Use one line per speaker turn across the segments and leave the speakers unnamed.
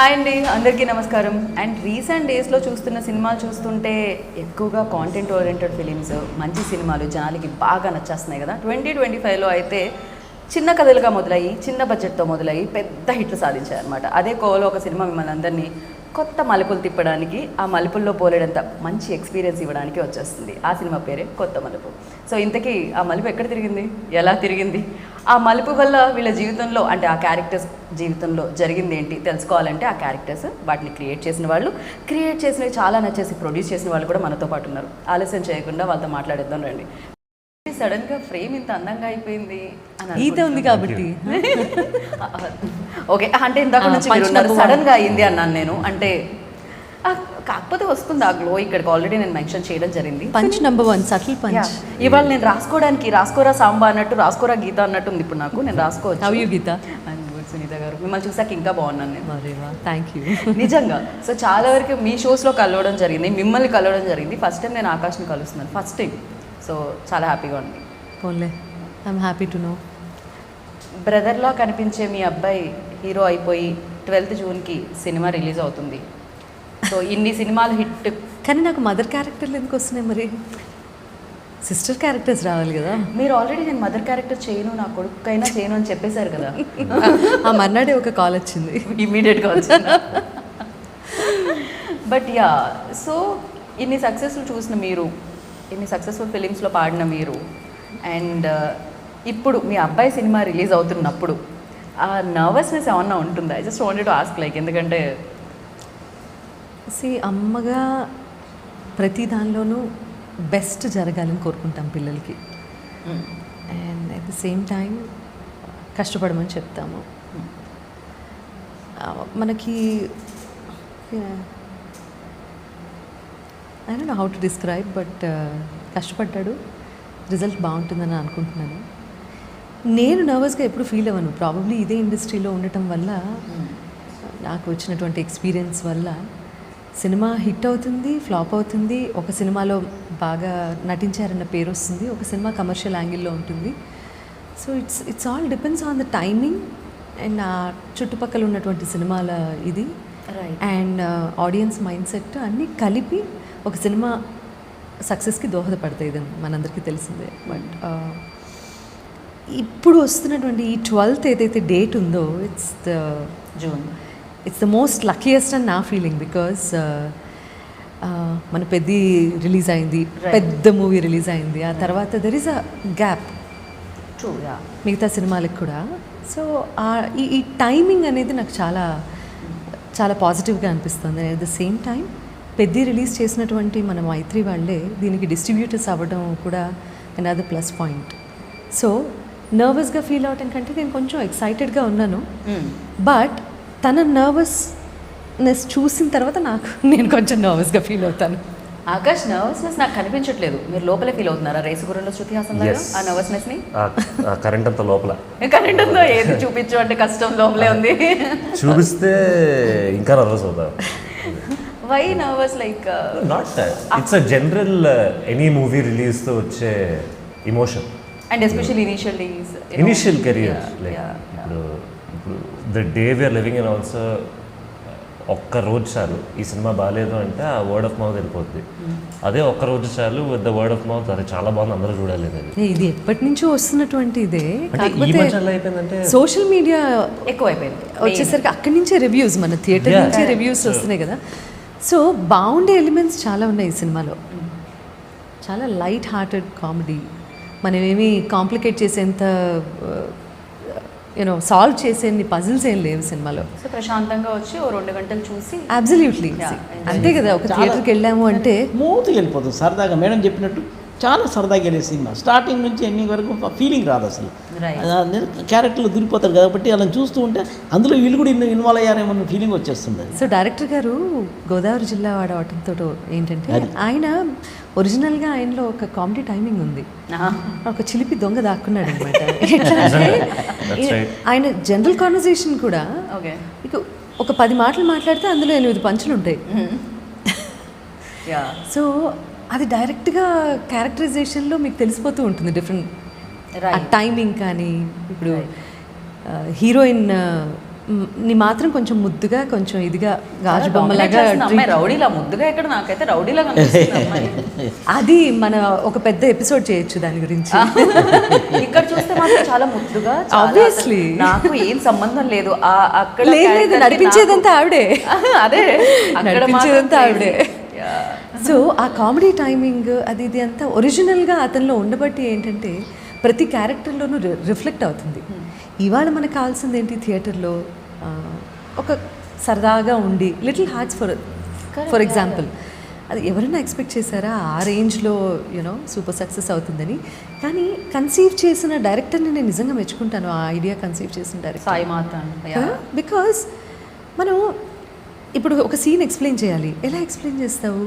Hi అండి, అందరికీ నమస్కారం. అండ్ రీసెంట్ డేస్లో చూస్తున్న సినిమాలు చూస్తుంటే ఎక్కువగా కాంటెంట్ ఓరియంటెడ్ ఫిలిమ్స్, మంచి సినిమాలు జనాలకి బాగా నచ్చేస్తున్నాయి కదా. 2025లో అయితే చిన్న కథలుగా మొదలయ్యి, చిన్న బడ్జెట్తో మొదలయ్యి పెద్ద హిట్లు సాధించాయి అనమాట. అదే కోవలో ఒక సినిమా మిమ్మల్ని అందరినీ కొత్త మలుపులు తిప్పడానికి, ఆ మలుపుల్లో పోలేడంత మంచి ఎక్స్పీరియన్స్ ఇవ్వడానికి వచ్చేస్తుంది. ఆ సినిమా పేరే కొత్త మలుపు. సో ఇంతకీ ఆ మలుపు ఎక్కడ తిరిగింది, ఎలా తిరిగింది, ఆ మలుపు వల్ల వీళ్ళ జీవితంలో అంటే ఆ క్యారెక్టర్స్ జీవితంలో జరిగింది ఏంటి తెలుసుకోవాలంటే ఆ క్యారెక్టర్స్, వాటిని క్రియేట్ చేసిన వాళ్ళు, క్రియేట్ చేసినవి చాలా నచ్చేసి ప్రొడ్యూస్ చేసిన వాళ్ళు కూడా మనతో పాటు ఉన్నారు. ఆలస్యం చేయకుండా వాళ్ళతో మాట్లాడేద్దాం రండి. సడన్ గా ఫ్రేమ్ ఇంత అందంగా అయిపోయింది అని
ఈత ఉంది కాబట్టి
ఓకే, అంటే ఇందాక నుంచి సడన్ గా అయింది అన్నాను నేను. అంటే కాకపోతే వస్తుంది ఆ గ్లో. ఇక్కడికి ఆల్రెడీ నేను మెన్షన్ చేయడం జరిగింది.
Punch number 1 subtle punch.
ఇవాళ నేను రాసుకోవడానికి రాసుకోరా సాంబా అన్నట్టు, రాసుకోరా గీత అన్నట్టు ఉంది ఇప్పుడు నాకు. నేను రాసుకోవచ్చు.
హౌ యు గీత?
సునీత గారు, మిమ్మల్ని చూసాక ఇంకా బాగున్నాను నేను.
Thank you. నిజంగా.
సో చాలా వరకు మీ షోస్లో కలవడం జరిగింది, మిమ్మల్ని కలవడం జరిగింది. ఫస్ట్ టైం నేను ఆకాష్ని కలుస్తున్నాను, ఫస్ట్ టైం. సో చాలా హ్యాపీగా ఉంది.
పోన్లే, ఐఎమ్ హ్యాపీ టు నో.
బ్రదర్లా కనిపించే మీ అబ్బాయి హీరో అయిపోయి 12th జూన్కి సినిమా రిలీజ్ అవుతుంది. సో ఇన్ని సినిమాలు హిట్.
కానీ నాకు మదర్ క్యారెక్టర్లు ఎందుకు వస్తున్నాయి మరి? సిస్టర్ క్యారెక్టర్స్ రావాలి కదా.
మీరు ఆల్రెడీ నేను మదర్ క్యారెక్టర్ చేయను, నా కొడుకైనా చేయను అని చెప్పేశారు కదా.
ఆ మర్నాడే ఒక కాల్ వచ్చింది,
ఇమీడియట్గా వచ్చింది. బట్ యా, సో ఇన్ని సక్సెస్లు చూసిన మీరు, ఇన్ని సక్సెస్ఫుల్ ఫిలిమ్స్లో పాడిన మీరు, అండ్ ఇప్పుడు మీ అబ్బాయి సినిమా రిలీజ్ అవుతున్నప్పుడు ఆ నర్వస్నెస్ ఏమన్నా ఉంటుందా? I just wanted to ask, like, ఎందుకంటే
అమ్మగా ప్రతి దానిలోనూ బెస్ట్ జరగాలని కోరుకుంటాం పిల్లలకి. And at the same time కష్టపడమని చెప్తాము. మనకి I don't know how to describe, but కష్టపడ్డాడు, రిజల్ట్ బాగుంటుందని అనుకుంటున్నాను. నేను నర్వస్గా ఎప్పుడు ఫీల్ అవ్వను. ప్రాబబ్లీ ఇదే ఇండస్ట్రీలో ఉండటం వల్ల, నాకు వచ్చినటువంటి ఎక్స్పీరియన్స్ వల్ల సినిమా హిట్ అవుతుంది, ఫ్లాప్ అవుతుంది. ఒక సినిమాలో బాగా నటించారన్న పేరు వస్తుంది, ఒక సినిమా కమర్షియల్ యాంగిల్లో ఉంటుంది. So it's all depends on the timing and ఆ చుట్టుపక్కల ఉన్నటువంటి సినిమాల ఇది అండ్ ఆడియన్స్ మైండ్ సెట్ అన్నీ కలిపి ఒక సినిమా సక్సెస్కి దోహదపడతాయి. ఇది మనందరికీ తెలిసిందే. బట్ ఇప్పుడు వస్తున్నటువంటి ఈ 12th ఏదైతే డేట్ ఉందో, it's the
June,
it's the most luckiest అని నా ఫీలింగ్. బికాస్ మన పెద్ద రిలీజ్ అయింది, పెద్ద మూవీ రిలీజ్ అయింది. ఆ తర్వాత దెర్ ఈస్ అ గ్యాప్ మిగతా సినిమాలకు కూడా. సో ఈ టైమింగ్ అనేది నాకు చాలా చాలా పాజిటివ్గా అనిపిస్తుంది. అట్ ద సేమ్ టైం పెద్ద రిలీజ్ చేసినటువంటి మన మైత్రి వాళ్ళే దీనికి డిస్ట్రిబ్యూటర్స్ అవ్వడం కూడా అనదర్ ప్లస్ పాయింట్. సో నర్వస్గా ఫీల్ అవటం కంటే నేను కొంచెం ఎక్సైటెడ్గా ఉన్నాను. బట్ తన నర్వస్నెస్ చూసిన తర్వాత నేను కొంచెం నర్వస్గా ఫీల్ అవుతాను.
ఆకాష్, నర్వస్నెస్ నాకు కనిపించట్లేదు, మీరు లోపలే ఫీల్ అవుతున్నారా? రేసుగుర్రంలో శృతి హాసన్ ఆ నర్వస్నెస్ని
కరెంట్ అంతా లోపల,
కరెంట్ అంతా ఏది చూపించు అంటే కష్టం, లోపలే ఉంది.
చూపిస్తే ఇంకా నర్వస్ అవుతారు.
Why nervous? Like
not it's a general any movie release తో వచ్చే emotion.
And especially
initial career, like ఇప్పుడు the day we're living in also, ఒక్క రోజు చాలు ఈ సినిమా బాగాలేదు అంటే ఆ వర్డ్ ఆఫ్ మౌత్ వెళ్ళిపోద్ది. అదే ఒక్క రోజు చాలు with the word of mouth, అది చాలా బాగుంది, అందరూ చూడాలి.
ఇది ఎప్పటి నుంచో వస్తున్నటువంటి ఇదే,
అయిపోయిందంటే
సోషల్ మీడియా
ఎక్కువైపోయింది
వచ్చేసరికి అక్కడి నుంచే రివ్యూస్, మన థియేటర్ నుంచే రివ్యూస్ వస్తున్నాయి కదా. సో బాగుండే ఎలిమెంట్స్ చాలా ఉన్నాయి ఈ సినిమాలో. చాలా లైట్ హార్టెడ్ కామెడీ, మనమేమి కాంప్లికేట్ చేసేంత సాల్వ్ చేసేన్ని పజిల్స్ ఏం లేవు సినిమాలో.
సో ప్రశాంతంగా వచ్చి ఓ 2 గంటలు చూసి
అబ్సల్యూట్లీ అంతే కదా. ఒక థియేటర్కి వెళ్ళాము అంటే
మూతికి వెళ్ళిపోతుంది సరదాగా. మేడం చెప్పినట్టు చాలా సరదాగా వెళ్ళే సినిమా, స్టార్టింగ్ నుంచి ఎండింగ్ వరకు ఫీలింగ్ రాదు అసలు. క్యారెక్టర్లు దూరిపోతారు కాబట్టి అలా చూస్తూ ఉంటే అందులో వీళ్ళు కూడా ఇన్వాల్వ్ అయ్యారేమో ఫీలింగ్ వచ్చేస్తుంది.
సో డైరెక్టర్ గారు గోదావరి జిల్లా వాడు అవటంతో ఏంటంటే, ఆయన ఒరిజినల్గా ఆయనలో ఒక కామెడీ టైమింగ్ ఉంది. ఒక చిలిపి దొంగ దాక్కున్నాడు అనమాట. ఆయన జనరల్ కాన్వర్సేషన్ కూడా ఇక ఒక 10 మాటలు మాట్లాడితే అందులో 8 పంచులు ఉంటాయి. సో అది డైరెక్ట్గా క్యారెక్టరైజేషన్లో మీకు తెలిసిపోతూ ఉంటుంది డిఫరెంట్ టైమింగ్. కానీ ఇప్పుడు హీరోయిన్ నీ మాత్రం కొంచెం ముద్దుగా కొంచెం ఇదిగా గాజు
dominate
బొమ్మలాగా
చేస్తుంది అమ్మాయి రౌడీలా ముద్దుగా ఎక్కడ నాకైతే రౌడీలా కనిపిస్తుంది అమ్మాయి.
అది మన ఒక పెద్ద ఎపిసోడ్ చేయొచ్చు దాని గురించి.
ఇక్కడ చూస్తే మాత్రం చాలా ముద్దుగా చాలా
Obviously.
అసలు నాకు ఏం సంబంధం లేదు అక్కడ
లేదు లేదు,
character కి
నడిపించేదంతా ఆవిడే,
అదే అక్కడ
నడిపించేదంతా
మాత్రం
ఆవిడే.
Yeah.
సో ఆ కామెడీ టైమింగ్ అది ఇది అంతా ఒరిజినల్గా అతనిలో ఉండబట్టి ఏంటంటే ప్రతి క్యారెక్టర్లోనూ రిఫ్లెక్ట్ అవుతుంది. ఇవాళ మనకు కావాల్సింది ఏంటి, థియేటర్లో ఒక సరదాగా ఉండి లిటిల్ హార్ట్స్ ఫర్ ఎగ్జాంపుల్, అది ఎవరైనా ఎక్స్పెక్ట్ చేశారా ఆ రేంజ్లో యూనో సూపర్ సక్సెస్ అవుతుందని? కానీ కన్సీవ్ చేసిన డైరెక్టర్ని నేను నిజంగా మెచ్చుకుంటాను, ఆ ఐడియా కన్సీవ్ చేసిన డైరెక్టర్.
సాయి మాత్రం
బికాజ్ మనం ఇప్పుడు ఒక సీన్ ఎక్స్ప్లెయిన్ చేయాలి, ఎలా ఎక్స్ప్లెయిన్ చేస్తావు?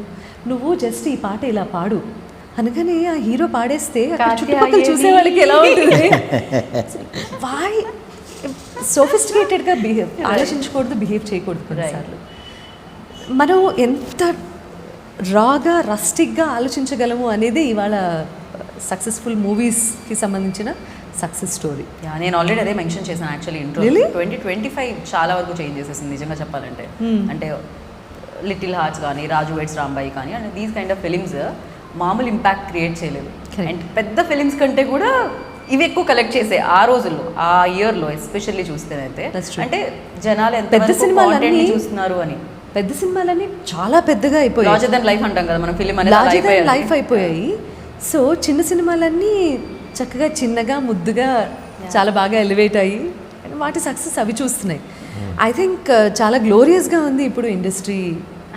నువ్వు జస్ట్ ఈ పాట ఇలా పాడు అనగానే ఆ హీరో పాడేస్తే అక్కడ చుట్టుపక్కల చూసే వాళ్ళకి ఎలా ఉంటుంది? వాయ్ సోఫిస్టికేటెడ్గా ఆలోచించకూడదు, బిహేవ్ చేయకూడదు కొన్నిసార్లు. మనం ఎంత రాగా రస్టిక్గా ఆలోచించగలము అనేది ఇవాళ సక్సెస్ఫుల్ మూవీస్కి సంబంధించిన సక్సెస్ స్టోరీ.
నేను ఆల్రెడీ అదే మెన్షన్ చేశాను యాక్చువల్లీ ఇంట్రో.
Really?
2025 చాలా వరకు చేంజ్ చేసేసింది నిజంగా చెప్పాలంటే. అంటే లిటిల్ హార్ట్స్ కానీ, రాజు వెడ్స్ రాంబాయి కానీ, and these kind of films మామూలు ఇంపాక్ట్ క్రియేట్ చేయలేదు.
Correct.
అండ్ పెద్ద ఫిలిమ్స్ కంటే కూడా ఇవి ఎక్కువ కలెక్ట్ చేసే ఆ రోజుల్లో, ఆ ఇయర్లో ఎస్పెషల్లీ చూస్తేనైతే.
That's true.
అంటే జనాలు ఎంత
పెద్ద సినిమాలన్నీ
చూస్తున్నారు అని.
పెద్ద సినిమాలన్నీ చాలా పెద్దగా అయిపోయాయి,
లార్జర్ దెన్ లైఫ్ అంటాం కదా మనం, ఫిలిం అనేది అలా
లార్జర్ దెన్
అయిపోయాయి.
లైఫ్ అయిపోయాయి. సో చిన్న సినిమాలన్నీ చక్కగా చిన్నగా ముద్దుగా చాలా బాగా ఎలివేట్ అయ్యి వాటి సక్సెస్ అవి చూస్తున్నాయి. ఐ థింక్ చాలా గ్లోరియస్గా ఉంది ఇప్పుడు ఇండస్ట్రీ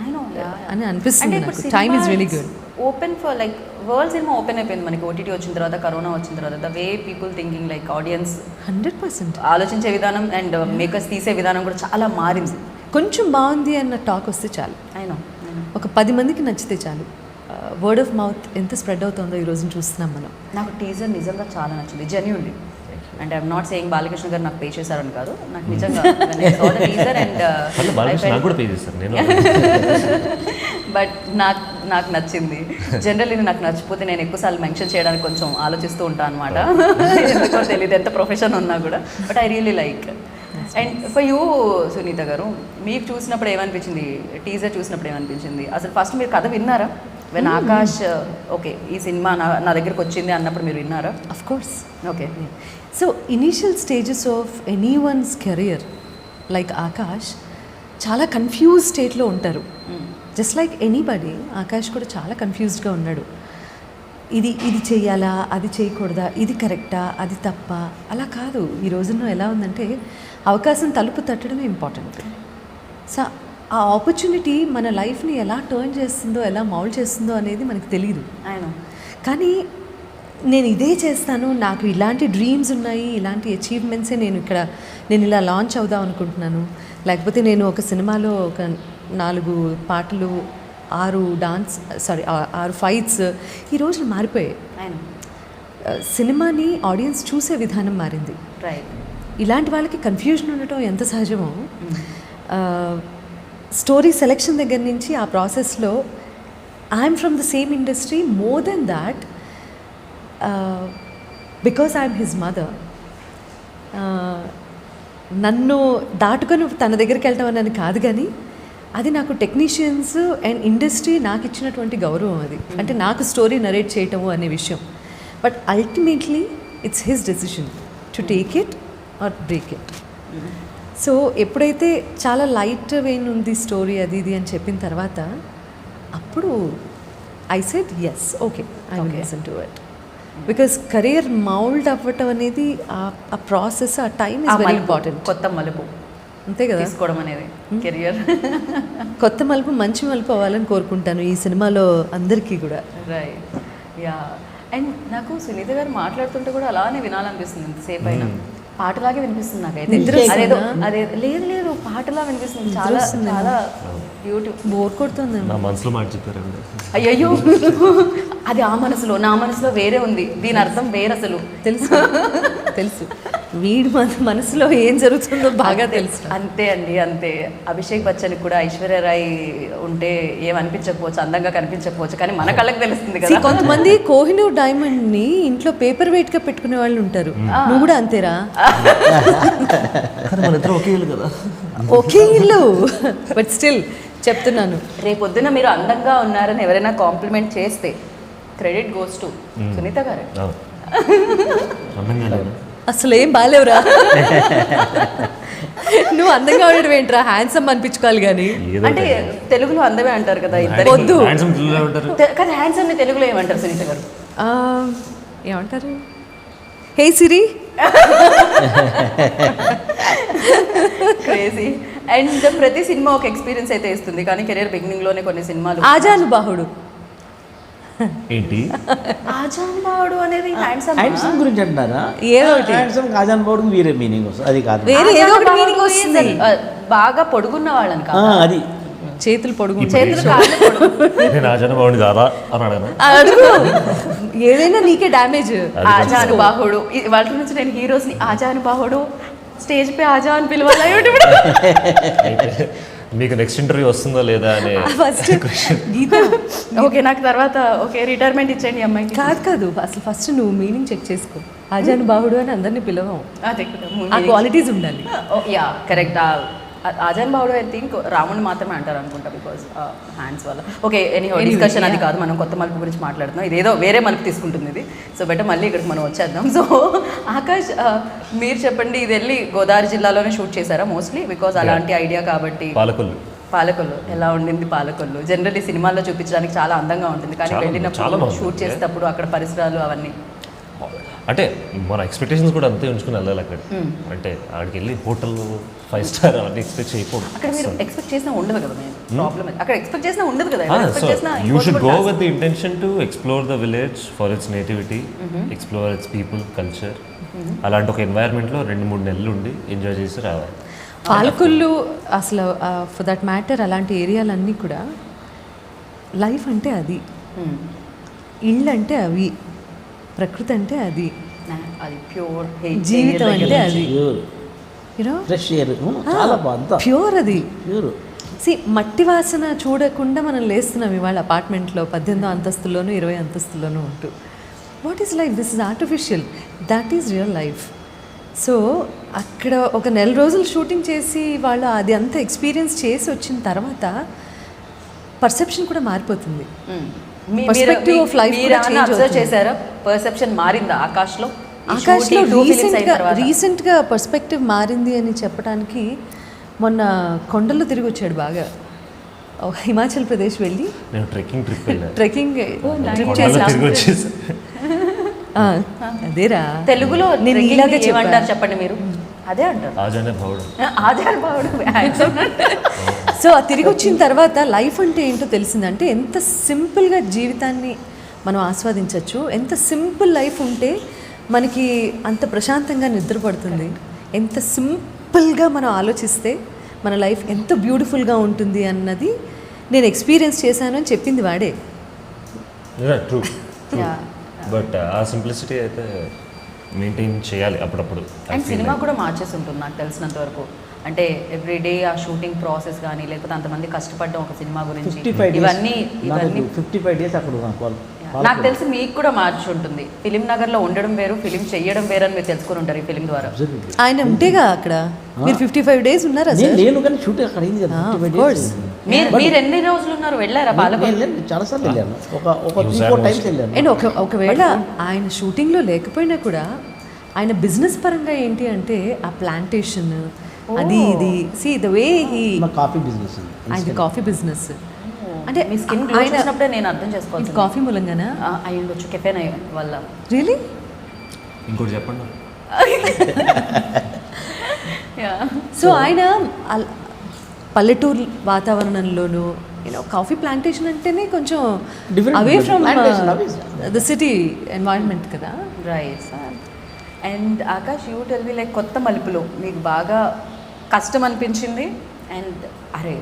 I know, yeah.
అని అనిపిస్తుంది నాకు. Time is really good.
Open for like world cinema open అయిపోయింది మనకి. ఓటీటీ వచ్చిన తర్వాత, కరోనా వచ్చిన తర్వాత, the way people thinking like audience
100%
ఆలోచించే విధానం అండ్ మేకర్స్ తీసే విధానం కూడా చాలా మారింది.
కొంచెం బాగుంది అన్న టాక్ వస్తే చాలు,
అయినా
ఒక 10 మందికి నచ్చితే చాలు. వర్డ్ ఆఫ్ మౌత్ ఎంత స్ప్రెడ్ అవుతుందో ఈ రోజున చూస్తున్నాం మనం.
నాకు టీజర్ నిజంగా చాలా నచ్చింది, genuinely. And I'm not saying Balakrishna గారు నాకు పే చేశారని కాదు, నాకు నిజంగా టీజర్ అండ్
బాలకృష్ణ నాకు కూడా పే చేస్తారు నేను.
బట్ నాకు నచ్చింది. జనరల్లీ నాకు నచ్చిపోతే నేను ఎక్కువసార్లు మెన్షన్ చేయడానికి కొంచెం ఆలోచిస్తూ ఉంటాను అనమాట. ఎందుకో తెలియదు ఎంత ప్రొఫెషన్ ఉన్నా కూడా. But I really like. And for you Sunitha garu, మీకు చూసినప్పుడు ఏమనిపించింది, టీజర్ చూసినప్పుడు ఏమనిపించింది? అసలు ఫస్ట్ మీరు కథ విన్నారా? వెన్ ఆకాష్ ఓకే ఈ సినిమా నా దగ్గరికి వచ్చింది అన్నప్పుడు మీరు విన్నారా?
Of course.
Okay.
So initial stages of any once career like Akash చాలా కన్ఫ్యూజ్ స్టేట్లో ఉంటారు. జస్ట్ లైక్ ఎనీబడి, ఆకాష్ కూడా చాలా కన్ఫ్యూజ్డ్గా ఉన్నాడు. ఇది చేయాలా, అది చేయకూడదా, ఇది కరెక్టా, అది తప్ప, అలా కాదు. ఈ రోజుల్లో ఎలా ఉందంటే అవకాశం తలుపు తట్టడమే ఇంపార్టెంట్. సో ఆ ఆపర్చునిటీ మన లైఫ్ని ఎలా టర్న్ చేస్తుందో, ఎలా మౌల్డ్ చేస్తుందో అనేది మనకు తెలియదు.
ఆయన
కానీ నేను ఇదే చేస్తాను, నాకు ఇలాంటి డ్రీమ్స్ ఉన్నాయి, ఇలాంటి అచీవ్మెంట్సే నేను ఇలా లాంచ్ అవుదాం అనుకుంటున్నాను, లేకపోతే నేను ఒక సినిమాలో ఒక 4 పాటలు 6 ఫైట్స్ ఈ రోజులు మారిపోయాయి.
ఆయన
సినిమాని ఆడియన్స్ చూసే విధానం మారింది.
రైట్.
ఇలాంటి వాళ్ళకి కన్ఫ్యూజన్ ఉండటం ఎంత సహజమో, స్టోరీ సెలెక్షన్ దగ్గర నుంచి ఆ ప్రాసెస్లో I'm from the same industry. More than that, because I'm his mother, నన్ను దాటుకొని తన దగ్గరికి వెళ్ళటం అని కాదు, కానీ అది నాకు టెక్నీషియన్స్ అండ్ ఇండస్ట్రీ నాకు ఇచ్చినటువంటి గౌరవం. అది అంటే నాకు స్టోరీ నరేట్ చేయటము అనే విషయం. But ultimately it's his decision to take it or break it. So ఎప్పుడైతే చాలా లైట్ వెయిన్ ఉంది స్టోరీ అది ఇది అని చెప్పిన తర్వాత, అప్పుడు I said yes, okay, I will listen to it. Because career mould అవ్వటం అనేది ఆ ప్రాసెస్, ఆ టైమ్ ఇస్ వెరీ ఇంపార్టెంట్.
కొత్త మలుపు
అంతే కదా,
తీసుకోవడం అనేది కెరియర్.
కొత్త మలుపు మంచి మలుపు అవ్వాలని కోరుకుంటాను ఈ సినిమాలో అందరికీ కూడా.
రైట్. యా. అండ్ నాకు సునీత గారు మాట్లాడుతుంటే కూడా అలానే వినాలనిపిస్తుంది ఎంతసేపు అయినా. పాటలాగే వినిపిస్తుంది నాకైతే. అదేదో అదే లేదు పాటలా వినిపిస్తుంది. చాలా చాలా బ్యూటిఫుల్.
బోర్ కొడుతుంది.
నా మనసులో మాట చెప్పారండి.
అయ్యయ్యో, అది ఆ మనసులో, నా మనసులో వేరే ఉంది, దీని అర్థం వేరే. అసలు
తెలుసు వీడి మనసులో ఏం జరుగుతుందో బాగా తెలుసు.
అంతే అండి, అంతే. అభిషేక్ బచ్చన్ కూడా ఐశ్వర్యరాయ్ ఉంటే ఏమనిపించకపోవచ్చు, అందంగా కనిపించకపోవచ్చు, కానీ మన కళ్ళకి తెలుస్తుంది కదా.
కొంతమంది కోహినూర్ డైమండ్ ని ఇంట్లో పేపర్ వెయిట్ గా పెట్టుకునే వాళ్ళు ఉంటారు. నువ్వు కూడా అంతేరా?
మన ఇద్దరు ఒకే
ఇల్లు కదా.
ఒకే ఇల్లు బట్ స్టిల్ చెప్తున్నాను.
రేపొద్దున మీరు అందంగా ఉన్నారని ఎవరైనా కాంప్లిమెంట్ చేస్తే క్రెడిట్ గోస్ టు సునీత గారు.
అవును. అందంగా లేదా?
అసలు ఏం బాగాలేవురా. నువ్వు అందంగా ఉండడం ఏంట్రా, హ్యాండ్సమ్ అనిపించుకోవాలి కానీ.
ఏదో
అంటే తెలుగులో అందమే అంటారు కదా ఇద్దరు.
handsome-
వద్దు.
handsome పిల్లలు ఉంటారు.
కానీ హ్యాండ్సమ్ ని తెలుగులో ఏమంటారు సునీత గారు?
ఏమంటారు? హే సిరి.
క్రేజీ. అండ్ ప్రతి సినిమా ఒక ఎక్స్పీరియన్స్ అయితే ఇస్తుంది, కానీ కెరీర్ బిగినింగ్ లోనే కొన్ని సినిమాలు
ఆజానుబాహుడు.
ఏంటి
ఆజానుబాహుడు అనేది హ్యాండ్సమ్
హ్యాండ్సమ్ గురించి అంటున్నారా?
ఏదో ఒకటి.
హ్యాండ్సమ్ కాజాన్ బోర్డుకి వేరే మీనింగ్ వస్తుంది, అది కాదు.
వేరే ఏదో ఒకటి మీనింగ్ వస్తుంది.
బాగా పొడుగున్న వాళ్ళని
ఆ,
కాదు,
అది
చేతులు పొడుగు
చేతులు కాళ్ళు పొడుగు.
నేను రాజాన బాగుంది కాదా అని అడగను.
అడుగు. ఏదైనా నీకే డ్యామేజ్.
ఆజానుబాహుడు వాళ్ళ నుంచి నేను హీరోస్ ని ఆజానుబాహుడు స్టేజ్ పై ఆజా అని పిలవాలి.
మీకు నెక్స్ట్ ఇంటర్వ్యూ వస్తుందో లేదా అనే
ఫస్ట్ గీత.
ఓకే, నాకు తర్వాత ఓకే రిటైర్మెంట్ ఇచ్చేయండి ఈ అమ్మాయికి.
కాదు అసలు ఫస్ట్ నువ్వు మీనింగ్ చెక్ చేసుకో. ఆజానుబాహుడు అని అందరినీ పిలవం.
అదే
ఆ క్వాలిటీస్ ఉండాలి.
Yeah correct. ఆజాన్ బావుడు ఐ థింక్ రాముని మాత్రమే అంటారు అనుకుంటా, బికాస్ హ్యాండ్స్ వల్ల. ఓకే, ఎనీహౌ డిస్కషన్ అది కాదు, మనం కొత్త మలుపు గురించి మాట్లాడుతున్నాం. ఇదేదో వేరే మలుపు తీసుకుంటుంది ఇది. సో బెటర్ మళ్ళీ ఇక్కడికి మనం వచ్చేద్దాం. సో ఆకాష్, మీరు చెప్పండి, ఇది వెళ్ళి గోదావరి జిల్లాలోనే షూట్ చేశారా మోస్ట్లీ? బికాస్ అలాంటి ఐడియా కాబట్టి. పాలకొల్లు ఎలా ఉండింది? పాలకొల్లు జనరల్లీ సినిమాల్లో చూపించడానికి చాలా అందంగా ఉంటుంది, కానీ
చాలా
వెళ్ళినప్పుడు
బాగుంది.
షూట్ చేసేటప్పుడు అక్కడ పరిసరాలు అవన్నీ
అంటే మన ఎక్స్పెక్టేషన్స్ కూడా అంతే ఉంచుకుని వెళ్ళాలి అక్కడ. అంటే ఆడికి వెళ్ళి హోటల్ 5 స్టార్ అవన్నీ ఎక్స్పెక్ట్ చేయకూడదు.
అక్కడ మీరు ఎక్స్పెక్ట్ చేసినా ఉండదు కదా మేము ప్రాబ్లమ్. అక్కడ ఎక్స్పెక్ట్ చేసినా ఉండదు కదా.
సో
ఎక్స్పెక్ట్ చేసినా
you should go with the intention to explore the village for it's nativity, explore it's people, culture. అలాంటి ఒక ఎన్వైర్న్మెంట్లో 2-3 నెలలు ఉండి ఎంజాయ్ చేసి రావాలి.
పాలకొల్లు అసలు ఫర్ దట్ మ్యాటర్ అలాంటి ఏరియాలన్నీ కూడా లైఫ్ అంటే అది, ఇళ్ళు అంటే అవి, ప్రకృతి అంటే అది,
అది ప్యూర్
జీవితం అంటే అది.
ప్యూర్
యూనో
ఫ్రెష్ ఎయిర్ చాలా బాగుంది.
ప్యూర్ అది.
ప్యూర్
మట్టి వాసన చూడకుండా మనం లేస్తున్నాం ఇవాళ అపార్ట్మెంట్లో 18వ అంతస్తులోనూ 20 అంతస్తులోనూ ఉంటూ. What is life? This is artificial, that is real life. So అక్కడ ఒక 1 నెల రోజులు షూటింగ్ చేసి వాళ్ళు అది అంతా ఎక్స్పీరియన్స్ చేసి వచ్చిన తర్వాత పర్సెప్షన్ కూడా మారిపోతుంది. Perspective of life కూడా change
అబ్జర్వ్
అవుతుంది.
చేశారా? పర్సెప్షన్ మారిందా ఆకాష్లో?
ఆకాష్లో రీసెంట్గా పర్స్పెక్టివ్ మారింది అని చెప్పడానికి మొన్న కొండల్లో తిరిగి వచ్చాడు బాగా. హిమాచల్ ప్రదేశ్ వెళ్ళి
నేను ట్రెక్కింగ్ ట్రిప్ వెళ్ళాను.
ట్రెక్కింగ్ ట్రిప్
కొండల్లో
చేసి
తిరిగి వచ్చేసి
అదేరా
తెలుగులో
నేను
trekking
ఇలాగే
ని ఏమంటారు చెప్పండి మీరు? అదే అంటారు
ఆజానే భావుడు.
ఆజానుబాహుడు.
సో ఆ తిరిగి వచ్చిన తర్వాత లైఫ్ అంటే ఏంటో తెలిసిందంటే ఎంత సింపుల్గా జీవితాన్ని మనం ఆస్వాదించవచ్చు, ఎంత సింపుల్ లైఫ్ ఉంటే మనకి అంత ప్రశాంతంగా నిద్రపడుతుంది, ఎంత సింపుల్గా మనం ఆలోచిస్తే మన లైఫ్ ఎంత బ్యూటిఫుల్గా ఉంటుంది అన్నది నేను ఎక్స్పీరియన్స్ చేశాను అని చెప్పింది వాడే.
ట్రూ. బట్ ఆ సింప్లిసిటీ అయితే మెయింటైన్ చేయాలి అప్పుడప్పుడు.
అండ్ సినిమా కూడా మార్చేసి ఉంటుంది నాకు తెలిసినంత వరకు. అంటే ఎవ్రీడే ఆ షూటింగ్ ప్రాసెస్ కానీ, లేకపోతే అంతమంది కష్టపడడం ఒక సినిమా గురించి,
55 days.
ఇవన్నీ
55 days అక్కడ ఉన్నాను.
నాకు తెలిసి మీకు కూడా మార్చి ఉంటుంది. ఫిలిం నగర్లో ఉండడం వేరు, ఫిలిం చెయ్యడం వేరు అని మీరు తెలుసుకుని ఉంటారు ఈ ఫిలిం ద్వారా.
ఆయన ఉంటేగా అక్కడ మీరు 55 days ఉన్నారా
నేను
సార్?
లేను కానీ షూటింగ్ అక్కడ అయింది కదా. 55
course.
days.
మీరు ఎన్ని రోజులు ఉన్నారు? వెళ్ళారా
నేను
పాలకొల్లు?
వెళ్ళాను, చాలాసార్లు వెళ్ళాను. ఒక 3-4 times వెళ్ళాను.
అండ్ ఒకవేళ ఆయన షూటింగ్లో లేకపోయినా కూడా ఆయన బిజినెస్ పరంగా ఏంటి అంటే ఆ ప్లాంటేషన్ అది ఇది సి ద వే హీ
మా కాఫీ బిజినెస్ ఉంది.
ఆయన కాఫీ బిజినెస్ అంటే
మీ స్కిన్ గ్లో చేసినప్పుడే నేను అర్థం చేసుకోవాలి.
కాఫీ మూలంగానా
అయి ఉండొచ్చు, కెఫెన్ వల్ల.
రియలీ?
ఇంకోటి చెప్పండి.
సో ఆయన పల్లెటూరు వాతావరణంలోనూ కాఫీ ప్లాంటేషన్ అంటేనే కొంచెం
Different
away from
plantation, obvious.
The city environment కదా.
Right. And Akash, you tell me like కొత్త మలుపులో మీకు బాగా కష్టం అనిపించింది అండ్ అరే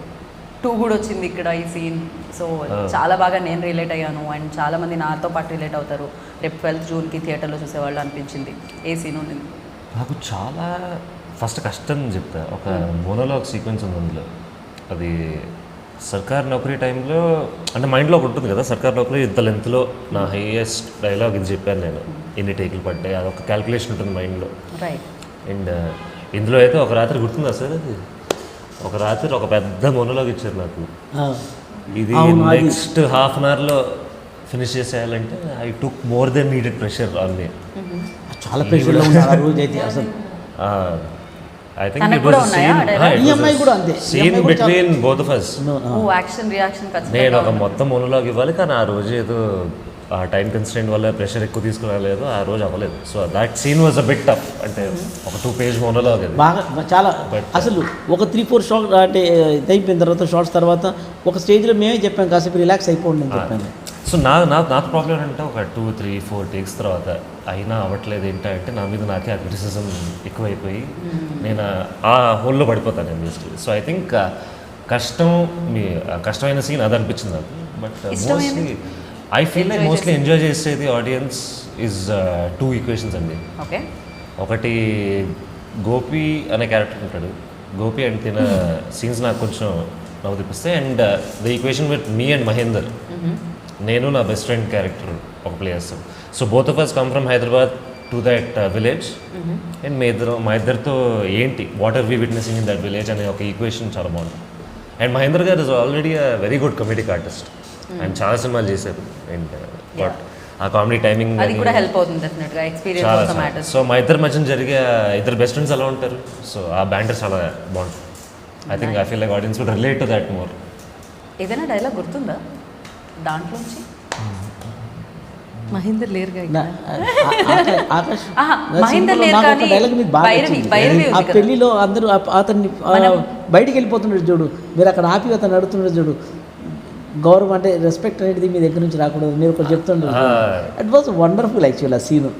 2 కూడా వచ్చింది ఇక్కడ ఈ సీన్, సో చాలా బాగా నేను రిలేట్ అయ్యాను అండ్ చాలామంది నాతో పాటు రిలేట్ అవుతారు, రేపు 12th జూన్కి థియేటర్లో చూసేవాళ్ళు అనిపించింది, ఏ సీన్ ఉంది?
నాకు చాలా ఫస్ట్ కష్టం చెప్తా. ఒక మోనోలాగ్ సీక్వెన్స్ ఉంది అందులో. అది సర్కార్ నౌకరీ టైంలో అంటే మైండ్లో ఒకటి ఉంటుంది కదా, సర్కార్ నౌకరీ ఇంత లెంత్లో నా హైయెస్ట్ డైలాగ్ ఇది చెప్పాను నేను, ఎన్ని టేకులు పడ్డాయి, అదొక క్యాల్కులేషన్ ఉంటుంది మైండ్లో.
రైట్.
అండ్ ఇందులో అయితే ఒక రాత్రి గుర్తుందా సార్ అది, ఒక రాత్రి ఒక పెద్ద మొనలాగ్ ఇచ్చారు నాకు. ఇది నెక్స్ట్ హాఫ్ అన్ అవర్లో ఫినిష్ చేసేయాలంటే I took more than needed pressure on me.
చాలా ప్రెషర్లో ఉన్నారు ఆ రోజు అయితే అసలు.
ఐ థింక్
తనకు
ఇట్
కూడా
వాస్
ఉన్నాయా dialogue?
ఈ అమ్మాయి కూడా అంతే. ఈ
సీన్
అమ్మాయి కూడా
బిట్వీన్ బోత్ ఆఫ్ us.
ఓ యాక్షన్ రియాక్షన్
నేను
ఖచ్చితంగా
ఒక మొత్తం మొనలాగ్ ఇవ్వాలి, కానీ ఆ రోజు ఏదో ఆ టైం కన్స్టెంట్ వల్ల ప్రెషర్ ఎక్కువ తీసుకురాలేదు, ఆ రోజు అవ్వలేదు. So that scene was a bit tough. అంటే ఒక 2 పేజ్ మొనలాగ్ అది.
బాగా చాలా అసలు ఒక 3-4 షార్ట్ అంటే ఇది అయిపోయిన తర్వాత షార్ట్స్ తర్వాత ఒక స్టేజ్లో మేమే చెప్పాం కాసేపు రిలాక్స్ అయిపోండి అని చెప్పాను.
సో నాకు ప్రాబ్లం ఏంటంటే ఒక 2-3-4 టేక్స్ తర్వాత అయినా అవ్వట్లేదు ఏంటంటే నా మీద నాకే ఆ క్రిటిసిజం ఎక్కువైపోయి నేను ఆ హోల్లో పడిపోతాను నేను బేసిక్లీ. సో ఐ థింక్ కష్టమైన సీన్ అది అనిపించింది నాకు. But mostly I feel like mostly enjoy చేసేది ఆడియన్స్ ఈజ్ 2 ఈక్వేషన్స్ అండి.
ఓకే.
ఒకటి గోపి అనే క్యారెక్టర్ ఉంటాడు. గోపి అండ్ తిన సీన్స్ నాకు కొంచెం నవ్వు తెప్పిస్తాయి. And the equation with me and Mahender, నేను నా బెస్ట్ ఫ్రెండ్ క్యారెక్టర్ ఒక ప్లే చేస్తాం. So both of us come from Hyderabad to that village. And మా ఇద్దరితో ఏంటి what are we witnessing in that village అనే ఒక ఈక్వేషన్ చాలా బాగుంటుంది. And Mahender garu is already a very good comedic artist. ఆయన చాలా సినిమాలు చేశారు. అండ్ బట్ ఆ కామెడీ టైమింగ్
అది కూడా హెల్ప్ అవుతుంది డెఫినెట్గా, ఎక్స్పీరియన్స్
చాలా
ఆల్సో మ్యాటర్స్.
సో మా ఇద్దరి మధ్యన జరిగే ఇద్దరు బెస్ట్ ఫ్రెండ్స్ ఎలా ఉంటారు, సో ఆ బ్యాంటర్ చాలా బాగుంటుంది. I think I feel like audience would relate to that more.
ఏదైనా డైలాగ్ గుర్తుందా దాంట్లోంచి?
మహేందర్ లేరుగా ఇక్కడ.
ఆకాష్
ఆహా, మహేందర్ లేరు
నాకు ఒక
కానీ
డైలాగ్ మీద బాగా
భైరవి
నచ్చింది.
భైరవి
ఆ
ఉంది కదా.
పెళ్లిలో అందరూ అతన్ని బయటికి వెళ్ళిపోతున్నాడు చూడు, మీరు అక్కడ ఆపి అతను అడుగుతున్నాడు చూడు, గౌరవం అంటే రెస్పెక్ట్ అనేది మీ దగ్గర నుంచి రాకూడదు మీరు ఒకటి చెప్తుండ్రు. ఇట్ వాజ్ వండర్ఫుల్ యాక్చువల్ ఆ సీను.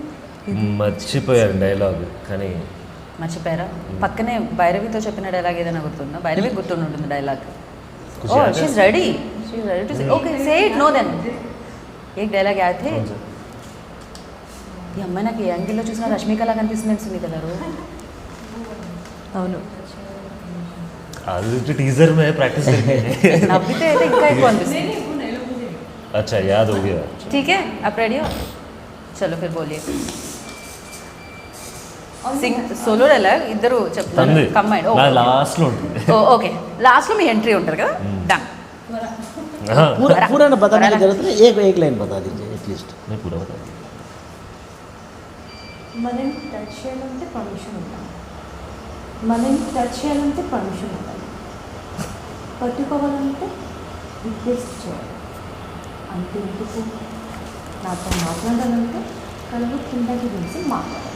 మర్చిపోయారు డైలాగ్ కానీ
మర్చిపోయారా? పక్కనే భైరవితో చెప్పిన డైలాగ్ ఏదైనా గుర్తుందా? భైరవి గుర్తుంటుంది dialogue. Oh she's ready to say. Okay say it. No then एक डायलॉग याद थे. ఈ అమ్మాయి నాకు ఏ యాంగిల్లో చూసినా రష్మికలా కనిపిస్తుంది సునీత గారు.
అవును.
అది టీజర్ మే ప్రాక్టీస్
నవ్వితే అయితే ఇంకా ఎక్కువ అనిపిస్తుంది.
अच्छा याद हो गया.
ठीक है आप रेडी हो? चलो फिर बोलिए. సింగ్ సోలో డైలాగ్ ఇద్దరు చెప్తారు కంబైన్.
నా లాస్ట్ లో ఉంటుంది.
ఓకే లాస్ట్ లో మీ ఎంట్రీ ఉంటారు కదా. డన్.
पूरा ना बताने की जरूरत नहीं, एक लाइन बता दीजिए एटलीस्ट.
मैं पूरा बता
మనం టచ్ చేయాలంటే పర్మిషన్ ఉండాలి. మనం టచ్ చేయాలంటే పర్మిషన్ ఉండాలి. పట్టుకోవాలంటే రిక్వెస్ట్ చేయాలి. అంతే ఎందుకు నాతో మాట్లాడాలంటే కళ్ళు కిందకి తీసి మాట్లాడాలి.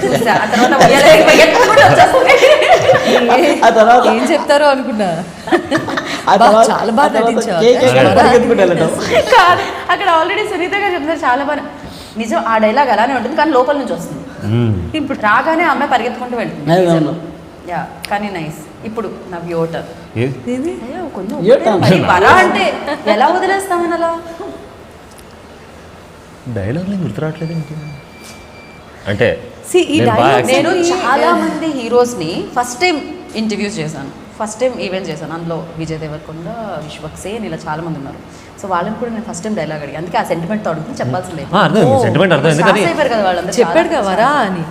చూసా ఆ తర్వాత ఉయ్యాల వచ్చేస్తుంది.
ఆ తర్వాత
ఏం చెప్తారో అనుకున్నా.
ఆ తర్వాత
చాలా బాగా నటించావు.
కాదు అక్కడ ఆల్రెడీ సునీత గారు చెప్తున్నారు చాలా బాగా. నిజం ఆ డైలాగ్ అలానే ఉంటుంది కానీ లోపల నుంచి వస్తుంది. ఇప్పుడు రాగానే ఆ అమ్మాయి పరిగెత్తుకుంటూ వెళ్తుంది. యా కానీ నైస్. ఇప్పుడు నా వ్యూటర్ అయ్యో కొంచెం మరి వరా అంటే ఎలా వదిలేస్తామని అలా
డైలాగ్ గుర్తురావట్లేదు అంటే
See, ఈ
నేను బాగా
dialogue
accept-
నేను చాలా మంది హీరోస్ని ఫస్ట్ టైం ఇంటర్వ్యూస్ చేశాను, ఫస్ట్ టైం ఈవెంట్ చేశాను. అందులో విజయ్ దేవరకొండ, విశ్వక్సేన్ ఇలా చాలా మంది ఉన్నారు. సో వాళ్ళని కూడా నేను ఫస్ట్ టైం డైలాగ్ అడిగి అందుకే ఆ సెంటిమెంట్తో అడుగుతుంది చెప్పాల్సిందే.
సెంటిమెంట్ అర్థం ఎందుకని
అయిపోయారు కదా వాళ్ళందరూ.
చెప్పాడు కదా వరా అని.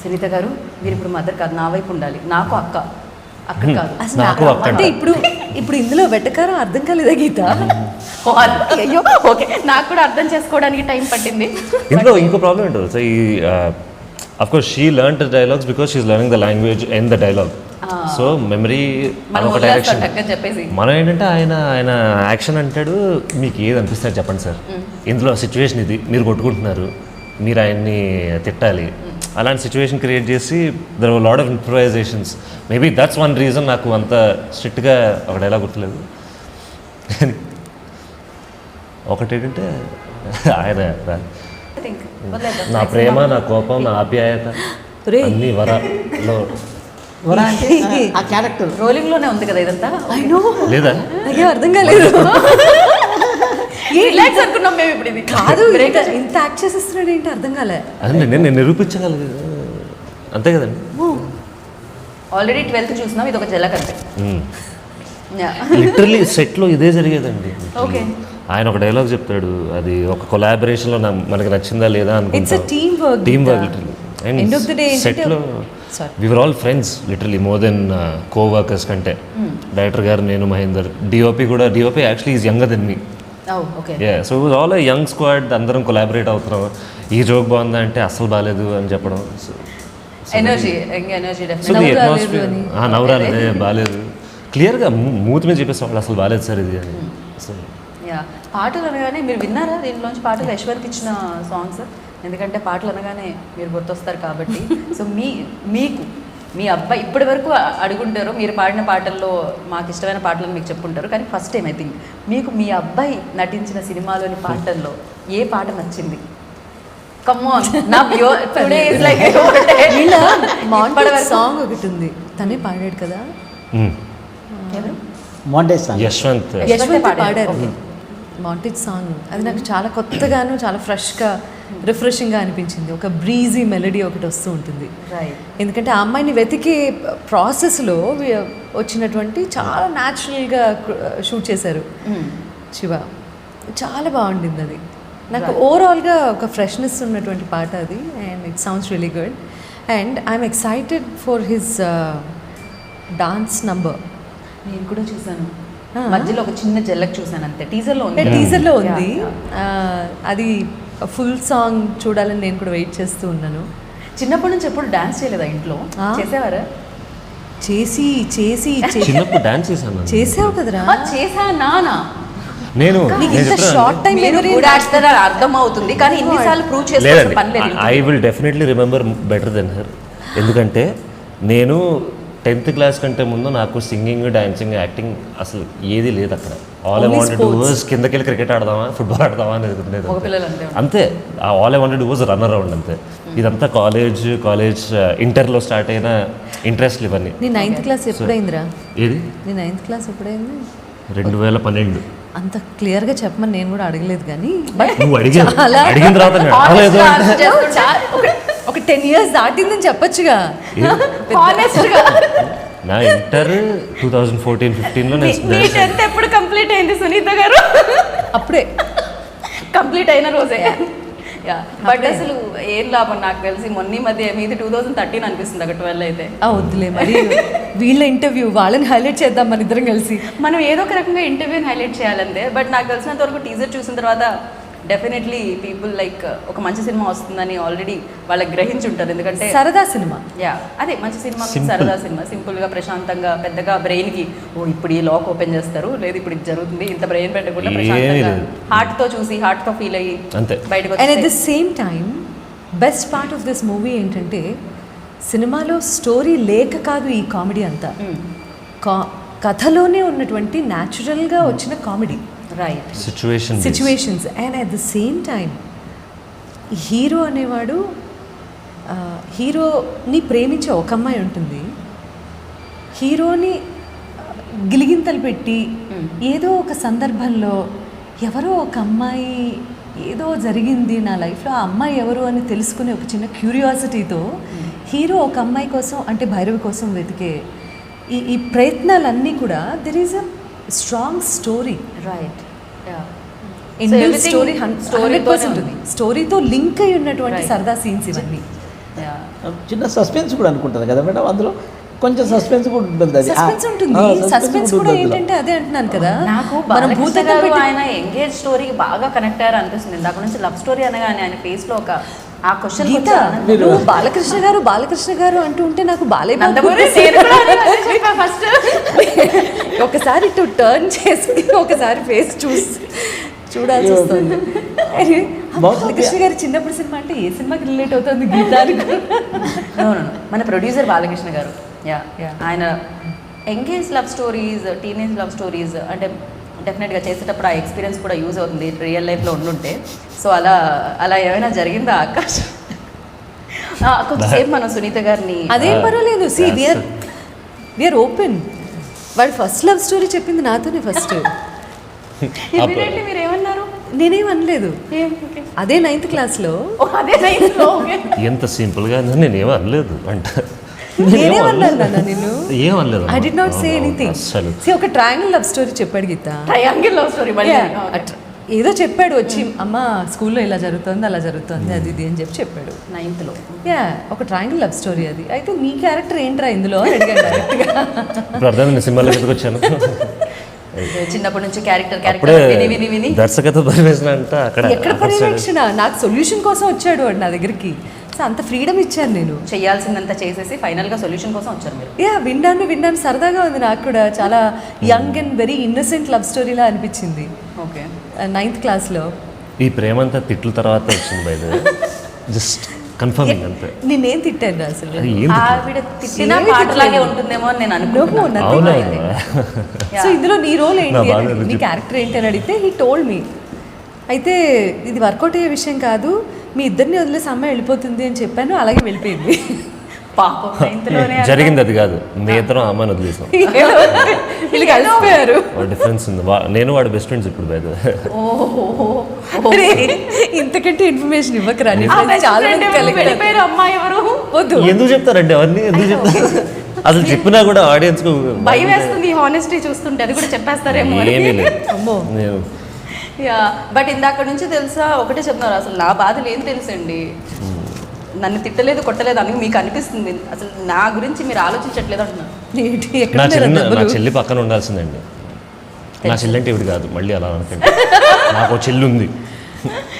సునీత గారు మీరు ఇప్పుడు మదర్ కాదు, నా వైపు ఉండాలి, నాకు అక్క అక్కడ కాదు.
అసలు
నాకు
నా-
అక్కడ.
అంటే ఇప్పుడు ఇందులో వెటకారం అర్థం కాలేదా గీత?
అయ్యో ఓకే నాకు కూడా అర్థం చేసుకోవడానికి టైం పట్టింది.
ఇందులో ఇంకో ప్రాబ్లం ఏంటో సో ఈ of course she learn the dialogues because she's learning the language and the dialogue. So memory
మనం
ఒక డైరెక్షన్.
టక్కని చెప్పేసి
మనం ఏంటంటే ఆయన యాక్షన్ అంటాడు, మీకు ఏది అనిపిస్తుంది చెప్పండి సార్, ఇందులో సిచ్యువేషన్ ఇది, మీరు కొట్టుకుంటున్నారు, మీరు ఆయన్ని తిట్టాలి, అలాంటి సిచ్యువేషన్ క్రియేట్ చేసి there were lot of improvisations. Maybe that's one reason నాకు అంత స్ట్రిక్ట్గా ఒక డైలాగ్ గుర్తులేదు. ఒకటి ఏంటంటే ఆయన నా ప్రేమ, నా కోపం, నా ఆప్యాయత అన్ని వరలో
వరా అంటే ఆ క్యారెక్టర్
రోలింగ్ లోనే ఉంది కదా ఇదంతా.
లేదా
అయ్యో అర్థం కాలేదు.
రిలాక్స్ అనుకున్నాం మేము ఇప్పుడు. ఇది
కాదు ఇంత యాక్ట్ చేసేస్తున్నాడు ఏంటి అర్థం కాలే.
అదే నేను నిరూపించగలను అంతే కదండి.
ఆల్రెడీ 12th చూసినాం, ఇది ఒక జలక్ అంతే.
లిటరలీ సెట్లో ఇదే జరిగేదండి.
ఓకే
ఆయన ఒక డైలాగ్ చెప్తాడు, అది ఒక కొలాబరేషన్లో మనకి నచ్చిందా లేదా
It's a teamwork,
team
Geeta.
Work.
End of the day ఏంటంటే-
సెట్లో
Sorry.
We were all friends literally more than coworkers కంటే. డైరెక్టర్ గారు, నేను, Mahender, DOP actually is younger than me.
Okay
so it was all a young squad, అందరం కొలాబరేట్ అవుతున్నాం. ఈ joke బాగుందా అంటే అస్సలు బాగాలేదు అని చెప్పడం.
Energy energy
so the
definite
atmosphere నవరాలేదే బాగాలేదు, క్లియర్గా మూతి మీద చెప్పేస్తాం వాళ్ళు అసలు బాగాలేదు సార్ ఇది అని. సో
యా పాటలు అనగానే మీరు విన్నారా దీంట్లోంచి పాటలు యశ్వంత్ ఇచ్చిన సాంగ్స్? ఎందుకంటే పాటలు అనగానే మీరు గుర్తొస్తారు కాబట్టి. సో మీకు మీ అబ్బాయి ఇప్పటి వరకు అడుగుంటారు, మీరు పాడిన పాటల్లో మాకు ఇష్టమైన పాటలను మీకు చెప్పుంటారు, కానీ ఫస్ట్ టైం ఐ థింక్ మీకు మీ అబ్బాయి నటించిన సినిమాలోని పాటల్లో ఏ పాట నచ్చింది? కమ్మాన్ నా టుడే ఇస్ లైక్
సాంగ్ ఒకటి ఉంది, తనే పాడాడు కదా,
మాంటేజ్ సాంగ్.
యశ్వంత్
యశ్వంత్
పాడారు.
పాడారు
Okay.
Montage song. అది నాకు చాలా కొత్తగాను చాలా ఫ్రెష్గా రిఫ్రెషింగ్గా అనిపించింది. ఒక బ్రీజీ మెలడీ ఒకటి వస్తూ ఉంటుంది.
రైట్
ఎందుకంటే ఆ అమ్మాయిని వెతికే ప్రాసెస్లో వచ్చినటువంటి చాలా న్యాచురల్గా షూట్ చేశారు శివ. చాలా బాగుండింది అది. నాకు ఓవరాల్గా ఒక ఫ్రెష్నెస్ ఉన్నటువంటి పాట అది. And it sounds really good. And I'm excited for his dance number.
నేను కూడా చూసాను, మధ్యలో ఒక చిన్న జల్లక్ చూసాను అంతే. టీజర్లో ఉంది,
టీజర్లో ఉంది.
Yeah.
అది ఫుల్ సాంగ్ చూడాలని నేను కూడా వెయిట్ చేస్తూ ఉన్నాను.
చిన్నప్పటి నుంచి ఎప్పుడు డాన్స్ చేయలేదా ఇంట్లో? చేసేవారా?
చేసి చేసి
చిన్నప్పుడు డాన్స్ చేశాను.
చేసావు కదరా.
చేసా నానా.
నేను
నీకు ఇంత షార్ట్ టైం మెమరీ
అర్థం అవుతుంది, కానీ ఇన్నిసార్లు ప్రూవ్ చేసుకోవాల్సిన పని లేదు.
I will definitely remember better than her. ఎందుకంటే నేను 10th క్లాస్ కంటే ముందు నాకు సింగింగ్, డాన్సింగ్, యాక్టింగ్ అసలు ఏది లేదు అక్కడ. All I wanted to was కిందకి వెళ్ళి క్రికెట్ ఆడదామా, ఫుట్బాల్ ఆడదామా అనేది లేదు.
మగపిల్లలు అంతే
అంతే. All I wanted to was run around అంతే. ఇదంతా కాలేజ్ ఇంటర్లో స్టార్ట్ అయిన ఇంట్రెస్ట్లు ఇవన్నీ.
నీ 9th క్లాస్ ఎప్పుడైందిరా?
ఏది
నీ 9th క్లాస్ ఎప్పుడైంది?
2012.
అంత క్లియర్గా చెప్పమని నేను కూడా అడగలేదు, కానీ
నువ్వు అడిగిన తర్వాత నేను అడగలేదు అంటే
ఒక 10 years దాటిందని చెప్పొచ్చుగా.
నా ఇంటర్ 2014-15లో నేను
ఎప్పుడు కంప్లీట్ అయింది సునీత గారు?
అప్పుడే
కంప్లీట్ అయిన రోజే. బట్ అసలు ఏం లాభం, నాకు తెలిసి మొన్న మధ్య మీది 2013 అనిపిస్తుంది, అక్కడ 12 అయితే.
వద్దులే మరి. వీళ్ళ ఇంటర్వ్యూ వాళ్ళని హైలైట్ చేద్దాం మన ఇద్దరం కలిసి.
మనం ఏదో ఒక రకంగా ఇంటర్వ్యూని హైలైట్ చేయాలంతే. బట్ నాకు తెలిసినంత వరకు టీజర్ చూసిన తర్వాత డెఫినెట్లీ పీపుల్ లైక్ ఒక మంచి సినిమా వస్తుందని ఆల్రెడీ వాళ్ళకి గ్రహించి ఉంటారు. ఎందుకంటే
సరదా సినిమా.
అదే మంచి సినిమా,
Simple.
సరదా సినిమా, సింపుల్గా ప్రశాంతంగా, పెద్దగా బ్రెయిన్కి ఇప్పుడు ఈ లాక్ ఓపెన్ చేస్తారు, లేదు ఇప్పుడు ఇది జరుగుతుంది, ఇంత బ్రెయిన్ పెట్టకుండా
ఏమీ
ప్రశాంతంగా
లేదు.
హార్ట్తో చూసి హార్ట్తో ఫీల్ అయ్యి
అంతే.
బయటకు
అండ్ అట్ ద
వచ్చి
same time best part of this movie ఏంటంటే సినిమాలో స్టోరీ లేక కాదు ఈ కామెడీ అంతా. కథలోనే ఉన్నటువంటి న్యాచురల్గా వచ్చిన comedy.
Right
situations. And at the same time hero అనేవాడు హీరోని ప్రేమించే ఒక అమ్మాయి ఉంటుంది. హీరోని గిలిగింతలు పెట్టి ఏదో ఒక సందర్భంలో ఎవరో ఒక అమ్మాయి ఏదో జరిగింది నా లైఫ్లో, ఆ అమ్మాయి ఎవరు అని తెలుసుకునే ఒక చిన్న క్యూరియాసిటీతో హీరో ఒక అమ్మాయి కోసం, అంటే భైరవి కోసం వెతికే ఈ ప్రయత్నాలన్నీ కూడా there is a strong story.
Right
story 100% ఉంది. స్టోరీతో లింక్ అయి ఉన్నటువంటి సరదా సీన్స్ ఇవన్నీ.
చిన్న సస్పెన్స్ కూడా అనుకుంటుంది కదా మేడం, అందులో కొంచెం సస్పెన్స్ కూడా ఉంటుంది. అది
సస్పెన్స్ ఉంటుంది. సస్పెన్స్ కూడా ఏంటంటే అదే అంటున్నాను కదా,
నాకు
మనం భూతంగా పెట్టి
ఆయన ఎంగేజ్ స్టోరీకి బాగా కనెక్ట్ అయ్యారు అనిపిస్తుంది. దాని నుంచి లవ్ స్టోరీ అనగానే ఆయన ఫేస్ లో ఒక ఆ క్వశ్చన్
గీత నువ్వు బాలకృష్ణ గారు అంటూ ఉంటే నాకు బాలయ్య
ఫస్ట్
ఒకసారి ఇటు టర్న్ చేసి ఒకసారి ఫేస్ చూడాల్సి వస్తుంది. బాలకృష్ణ గారు చిన్నప్పుడు సినిమా అంటే ఏ సినిమాకి రిలేట్ అవుతుంది గీత?
మన ప్రొడ్యూసర్ బాలకృష్ణ గారు. ఆయన engage love stories, teenage love stories అంటే డెఫినెట్గా చేసేటప్పుడు ఆ ఎక్స్పీరియన్స్ కూడా యూజ్ అవుతుంది రియల్ లైఫ్లో ఉండుంటే. సో అలా ఏమైనా జరిగిందా ఆకాష్? కొంచెంసేపు మనం సునీత గారిని
అదేం పర్వాలేదు. See we're open. వాడు ఫస్ట్ లవ్ స్టోరీ చెప్పింది నాతోనే ఫస్ట్.
ఇమీడియట్లీ మీరు ఏమన్నారు?
నేనేం అనలేదు. అదే 9th క్లాస్లో.
అదే నైన్త్లో
ఎంత సింపుల్గా నేనేమో అనలేదు అంట.
నేనేమన్నాను నాన్న నిన్ను?
ఏమనలేదు.
I did not say anything.
అసలు
ఒక ట్రయాంగిల్ లవ్ స్టోరీ చెప్పాడు గీత.
ట్రయాంగిల్ లవ్ స్టోరీ
ఏదో చెప్పాడు వచ్చి అమ్మ స్కూల్లో ఇలా జరుగుతుంది అలా జరుగుతుంది అది ఇది అని చెప్పాడు
9th లో
యా ఒక ట్రయాంగిల్ లవ్ స్టోరీ అది. అయితే మీ క్యారెక్టర్ ఏంట్రా ఇందులో అని అడిగాను డైరెక్ట్గా.
ఇప్పుడు అర్థం సినిమాలో ఎందుకు వచ్చాను.
చిన్నప్పటి నుంచి క్యారెక్టర్
అప్పుడే
విని విని
దర్శకత్వ పరివేషణ అంటే అక్కడ
ఎక్కడ పర్యవేక్షణ, నాకు సొల్యూషన్ కోసం వచ్చాడు వాడు నా దగ్గరికి. సో అంత ఫ్రీడమ్ ఇచ్చాను నేను.
చేయాల్సిందంతా చేసేసి ఫైనల్ గా సొల్యూషన్ కోసం వచ్చారు మీరు.
యా విన్నాను సరదాగా ఉంది నాకు కూడా. చాలా young and very innocent love స్టోరీలా అనిపించింది
ఓకే
9th క్లాస్లో.
ఈ ప్రేమ అంతా తిట్ల తర్వాత వచ్చింది బై జస్ట్ కన్ఫర్మింగ్ అంతే.
నేనేం తిట్టాను అసలు?
అది ఏం తిట్లు?
ఆవిడ తిట్టిన పాటలాగే ఉంటుందేమో అని నేను అనుకున్నాను.
అవునా
సో ఇందులో నీ రోల్
నా
ఏంటి
బాధ
అని, నీ
చెప్పు.
క్యారెక్టర్ ఏంటి అని అడిగితే హీ టోల్డ్ మీ. అయితే ఇది వర్కౌట్ అయ్యే విషయం కాదు, మీ ఇద్దరిని వదిలేసి అమ్మాయి వెళ్ళిపోతుంది అని చెప్పాను. అలాగే వెళ్ళిపోయింది.
పాపం 9th లోనే
జరిగింది అది కాదు, మీ ఇద్దరం అమ్మాయిని వదిలేసాం.
వీళ్ళు కలిసిపోయారు.
డిఫరెన్స్ ఉంది. నేను వాడు బెస్ట్ ఫ్రెండ్స్ ఇప్పుడు బయట.
అరే, ఇంతకంటే ఇన్ఫర్మేషన్ ఇవ్వకరా. నీ friends చాలా మంది collect
వెళ్ళిపోయారు అమ్మాయి ఎవరు
వద్దు.
ఎందుకు చెప్తారండి అవన్నీ, ఎందుకు చెప్తారు? అసలు చెప్పినా కూడా ఆడియన్స్ కు
భయం వేస్తుంది హానెస్టీ చూస్తుంటే. అది కూడా చెప్పేస్తారేమో అని.
ఏమీ లేదు.
అమ్మో.
నేను
యా బట్ ఇందాక నుంచి తెలుసా ఒకటే చెప్తున్నారు. అసలు నా బాధలు ఏం తెలుసండి. నన్ను తిట్టలేదు కొట్టలేదు అని మీకు అనిపిస్తుంది. అసలు నా గురించి మీరు ఆలోచించట్లేదు అంటున్నారు.
ఏంటి,
నా
ఎక్కడ
చెల్లి
ఉన్నారు
నా
డబ్బులు?
చెల్లి పక్కన ఉండాల్సిందండి. నా చెల్లి అంటే ఇవి కాదు, మళ్ళీ అలా అనుకోండి. నాకు ఓ చెల్లి ఉంది.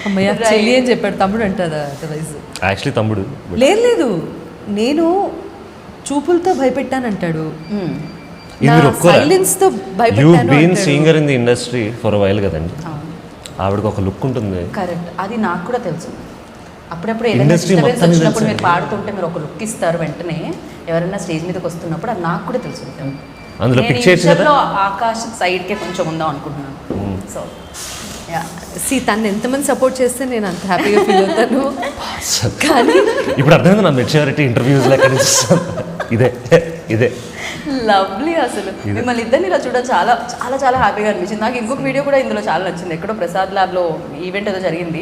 అమ్మయ్య చెల్లి అని చెప్పాడు. తమ్ముడు అంటారా అదర్వైజ్?
యాక్చువల్లీ తమ్ముడు.
లేదు నేను చూపులతో భయపెట్టానంటాడు.
ఇది మీరు ఒప్పుకోరా?
సైలెన్స్ తో
యూ
భయపెట్టాను
బీన్
అంటాడు.
Singer in the industry for a while కదండి. ఆవిడకి ఒక లుక్ ఉంటుంది.
కరెక్ట్, అది నాకు కూడా తెలుసు. అప్పుడప్పుడు ఏదైనా
Industry
డిస్టర్బెన్స్
మొత్తానికి
వచ్చినప్పుడు
తెలుసు.
మీరు పాడుతుంటే మీరు ఒక లుక్ ఇస్తారు వెంటనే. ఎవరైనా స్టేజ్ మీదకి వస్తున్నప్పుడు అది నాకు కూడా తెలుసు.
అందులో
నేను ఈ
పిక్ చేయొచ్చు కదా?
విషయంలో ఆకాశ్ సైడ్కే కొంచెం ఉందాం అనుకుంటున్నాను. సో యా
తను ఎంతమంది సపోర్ట్ చేస్తే నేను అంత హ్యాపీగా ఫీల్ అవుతాను. కానీ
ఇప్పుడు అర్థమైంది నా మెచ్యూరిటీ ఇంటర్వ్యూస్ ఎక్కడి నుంచి వస్తుంది. ఇదే
లవ్లీ. అసలు మిమ్మల్ని ఇద్దరిని ఇలా చూడడం చాలా చాలా చాలా హ్యాపీగా అనిపించింది. నాకు ఇంకొక వీడియో కూడా ఇందులో చాలా నచ్చింది. ఎక్కడో ప్రసాద్ ల్యాబ్లో ఈవెంట్ ఏదో జరిగింది.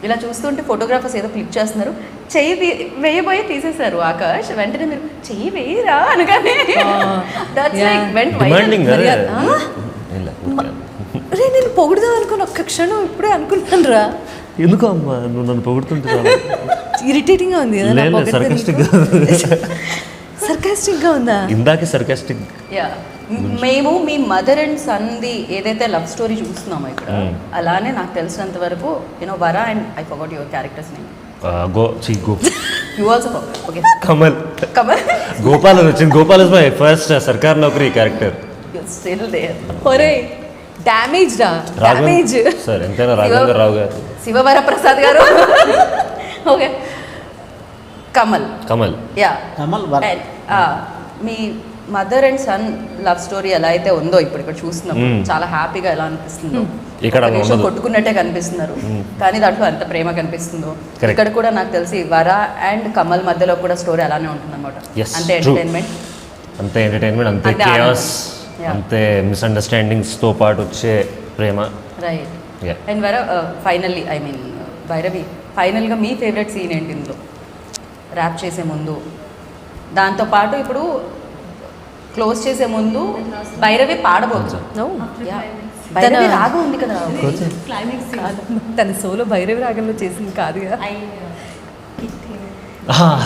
ఇలా చూస్తుంటే ఫోటోగ్రాఫర్స్ ఏదో క్లిక్ చేస్తున్నారు. చెయ్యి వేయబోయి తీసేశారు ఆకాష్. వెంటనే మీరు చెయ్యి వేయరా అనగానే దట్స్ లైక్ వెంట్
డిమాండింగ్
మర్యాద. అరే నేను పొగుడుదాం అనుకుని ఒక్క క్షణం ఇప్పుడే అనుకున్నాను రా.
ఎందుకు అమ్మా నువ్వు నన్ను పొగుడుతుంటున్నావు?
ఇరిటేటింగ్ గా ఉంది కదా నా pocket
సర్కాస్టిక్
సర్కాస్టిక్ గా ఉందా?
ఇందాకే సర్కాస్టిక్.
యా మేము మీ మదర్ అండ్ సన్ది ఏదైతే లవ్ స్టోరీ చూస్తున్నామో ఇక్కడ, అలానే నాకు తెలిసినంత వరకు Vara and I forgot your characters name.
Go
you also okay
Kamal
Kamal
Gopal అని వచ్చింది. Gopal is my first Sarkar Naukari character.
You still there.
ఒరే డ్యామేజ్ రా డ్యామేజ్.
సార్ ఎంతైనా రాఘవేంద్ర రావు గారు.
శివవర ప్రసాద్ గారు. Okay Kamal yeah
Kamal Vara.
మీ mother and son love story ఎలా అయితే ఉందో ఇప్పుడు ఇక్కడ చూస్తున్నాం, చాలా హ్యాపీగా ఎలా అనిపిస్తుందో.
ఇక్కడ
ఒక నిమిషం
ఉండదు.
కొట్టుకున్నట్టే కనిపిస్తున్నారు కానీ దాంట్లో ఎంత ప్రేమ కనిపిస్తుందో.
Correct.
ఇక్కడ కూడా నాకు తెలిసి వర అండ్ కమల్ మధ్యలో కూడా స్టోరీ అలానే ఉంటుంది అనమాట.
Yes,
అంటే
true.
ఎంటర్టైన్మెంట్,
అంతే ఎంటర్టైన్మెంట్, అంతే
అంతే
కేయాస్,
ఆనందం. Yeah.
అంతే మిస్అండర్స్టాండింగ్స్తో పాటు వచ్చే ప్రేమ.
రైట్.
Yeah.
అండ్ వర ఫైనల్లీ ఐ మీన్ భైరవి, ఫైనల్గా మీ ఫేవరెట్ సీన్ ఏంటి ఇందులో ర్యాప్ చేసే ముందు? దాంతోపాటు ఇప్పుడు క్లోజ్ చేసే ముందు భైరవి పాడబోతుంది.
No.
Yeah. భైరవి రాగం ఉంది కదా.
తన సోలో భైరవి రాగంలో చేసింది కాదుగా.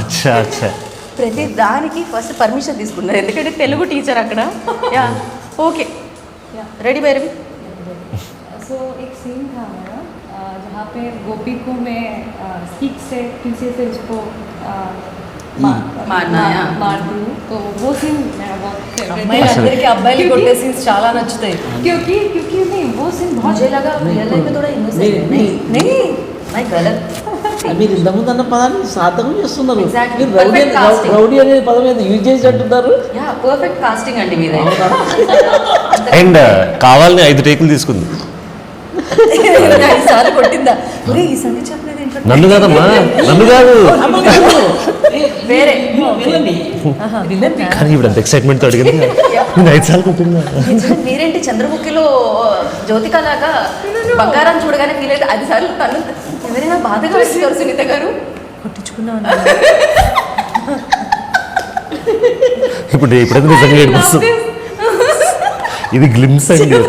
అచ్చా అచ్చా.
ప్రతి దానికి ఫస్ట్ పర్మిషన్ తీసుకున్నారు ఎందుకంటే తెలుగు టీచర్ అక్కడ. Yeah okay ready Bhairavi.
So एक सीन था हमारा जहाँ पे गोपी को मैं स्टिक से पीछे से उसको
मारना है, हाँ।
मार दूँ, तो वो सीन मेरा बहुत फेवरेट
అమ్మాయిలందరికీ అబ్బాయిలు కొట్టే సీన్స్ చాలా నచ్చుతాయి.
क्योंकि नहीं वो सीन बहुत
मुझे लगा रियल लाइफ में थोड़ा इनोसेंट है. नहीं मैं गलत.
మీరు ఇంతకుముందు అన్న పదాన్ని సార్థకం చేస్తున్నారు.
Exactly.
మీరు రౌడీ
Perfect casting.
రౌడీ అనే పదం ఏదో యూజ్ చేసి అంటున్నారు.
యా పర్ఫెక్ట్ కాస్టింగ్ అండి మీదే.
అండ్ కావాలని 5 టేకులు తీసుకుంది.
5 సార్లు కొట్టిందా? ఒరే ఈ సంగతి చెప్పలేదు ఏంటో.
నన్ను కాదమ్మా, నన్ను కాదు.
వేరే.
విలన్
కానీ ఇప్పుడు అంత ఎక్సైట్మెంట్తో అడిగింది. నేను 5 సార్లు కొట్టిందా?
మీరేంటి చంద్రముఖిలో జ్యోతిక లాగా బంగారం చూడగానే ఫీల్ అయితే 10 సార్లు తను ఎవరైనా బాధగా వేస్తారు సునీత గారు.
కొట్టించుకున్నావు.
ఇప్పుడు ఎప్పుడైతే నిజంగా ఏడిపిస్తుంది. ఇది గ్లిమ్స్ అండి.